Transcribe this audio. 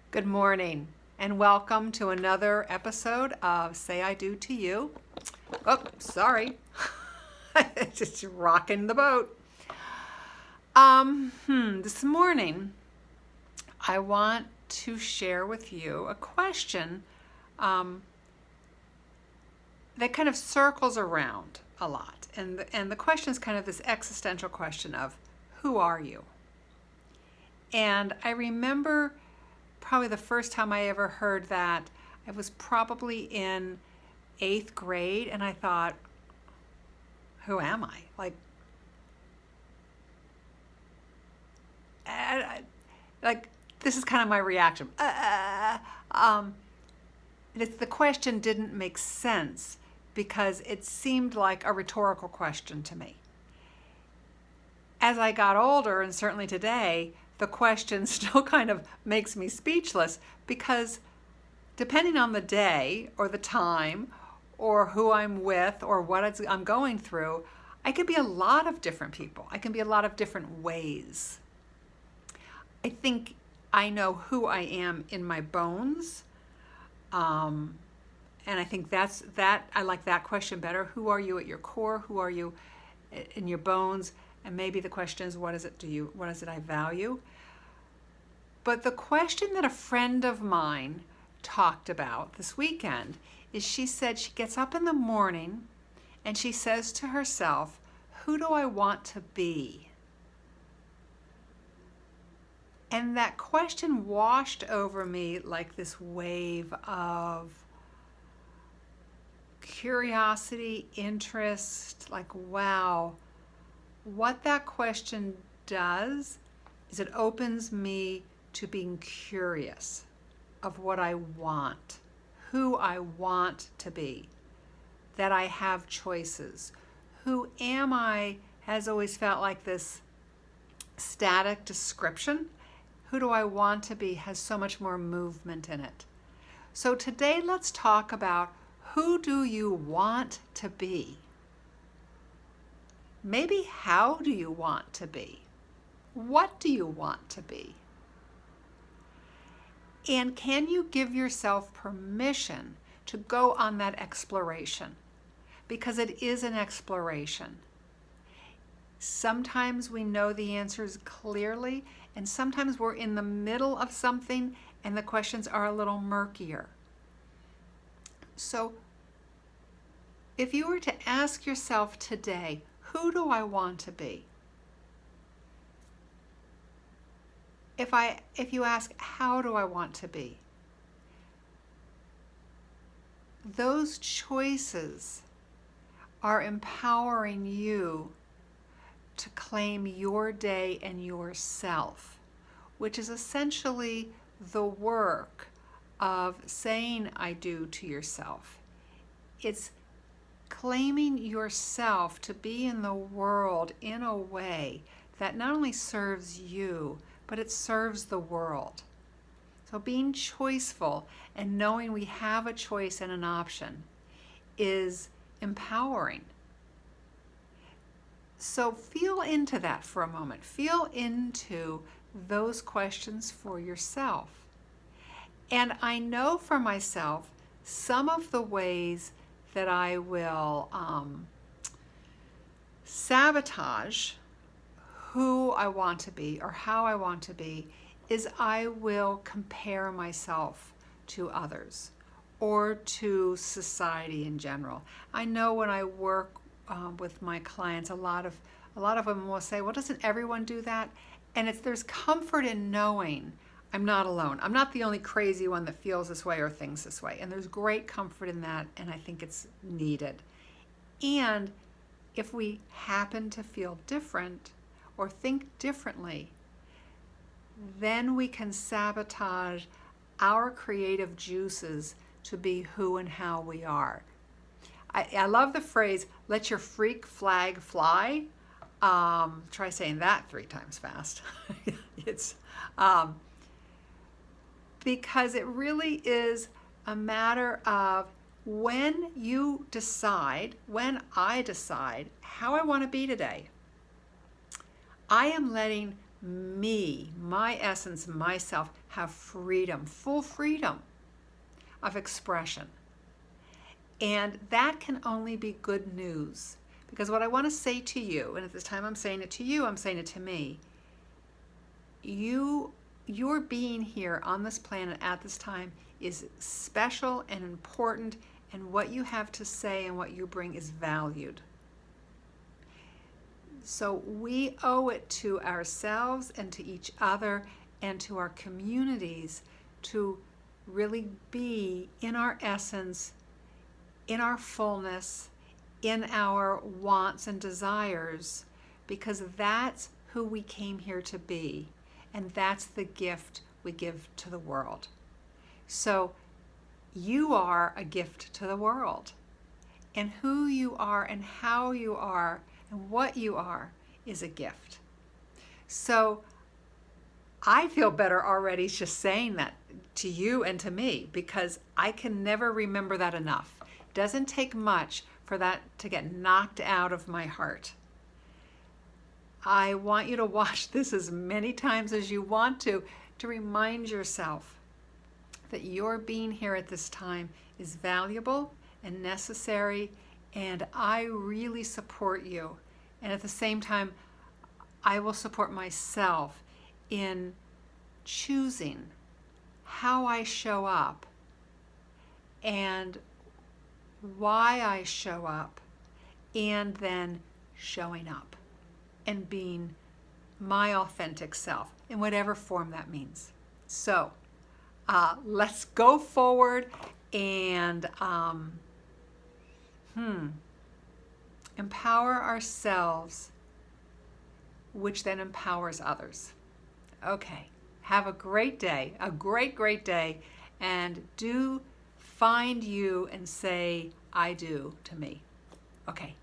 Good morning and welcome to another episode of Say I Do to You. Oh, sorry. Just rocking the boat. This morning I want to share with you a question that kind of circles around a lot. And the question is kind of this existential question of who are you? And I remember probably the first time I ever heard that, I was probably in 8th grade, and I thought, who am I? This is kind of my reaction. The question didn't make sense because it seemed like a rhetorical question to me. As I got older, and certainly today, the question still kind of makes me speechless because depending on the day or the time or who I'm with or what I'm going through, I can be a lot of different people. I can be a lot of different ways. I think I know who I am in my bones. And I think I like that question better. Who are you at your core? Who are you in your bones? And maybe the question is, what is it I value? But the question that a friend of mine talked about this weekend is she said she gets up in the morning and she says to herself, who do I want to be? And that question washed over me like this wave of curiosity, interest, like, wow. What that question does is it opens me to being curious of what I want, who I want to be, that I have choices. Who am I has always felt like this static description. Who do I want to be has so much more movement in it. So today let's talk about who do you want to be? Maybe how do you want to be? What do you want to be? And can you give yourself permission to go on that exploration? Because it is an exploration. Sometimes we know the answers clearly, and sometimes we're in the middle of something and the questions are a little murkier. So if you were to ask yourself today, who do I want to be? If you ask, how do I want to be? Those choices are empowering you to claim your day and yourself, which is essentially the work of saying I do to yourself. It's claiming yourself to be in the world in a way that not only serves you, but it serves the world. So being choiceful and knowing we have a choice and an option is empowering. So feel into that for a moment. Feel into those questions for yourself. And I know for myself, some of the ways that I will sabotage who I want to be or how I want to be is I will compare myself to others or to society in general. I know when I work with my clients, a lot of them will say, well, doesn't everyone do that? And there's comfort in knowing I'm not alone. I'm not the only crazy one that feels this way or thinks this way. And there's great comfort in that, and I think it's needed. And if we happen to feel different or think differently, then we can sabotage our creative juices to be who and how we are. I love the phrase, let your freak flag fly. Try saying that 3 times fast. It's because it really is a matter of when I decide how I want to be today, I am letting me, my essence, myself, have freedom, full freedom of expression. And that can only be good news. Because what I want to say to you, and at this time I'm saying it to you, I'm saying it to me, your being here on this planet at this time is special and important, and what you have to say and what you bring is valued. So we owe it to ourselves and to each other and to our communities to really be in our essence, in our fullness, in our wants and desires, because that's who we came here to be, and that's the gift we give to the world. So you are a gift to the world, and who you are and how you are and what you are is a gift. So I feel better already just saying that to you and to me, because I can never remember that enough. It doesn't take much for that to get knocked out of my heart. I want you to watch this as many times as you want to remind yourself that your being here at this time is valuable and necessary, and I really support you. And at the same time, I will support myself in choosing how I show up and why I show up, and then showing up and being my authentic self in whatever form that means. So let's go forward and empower ourselves, which then empowers others. Okay, have a great day, a great day, and do find you and say, I do to me. Okay,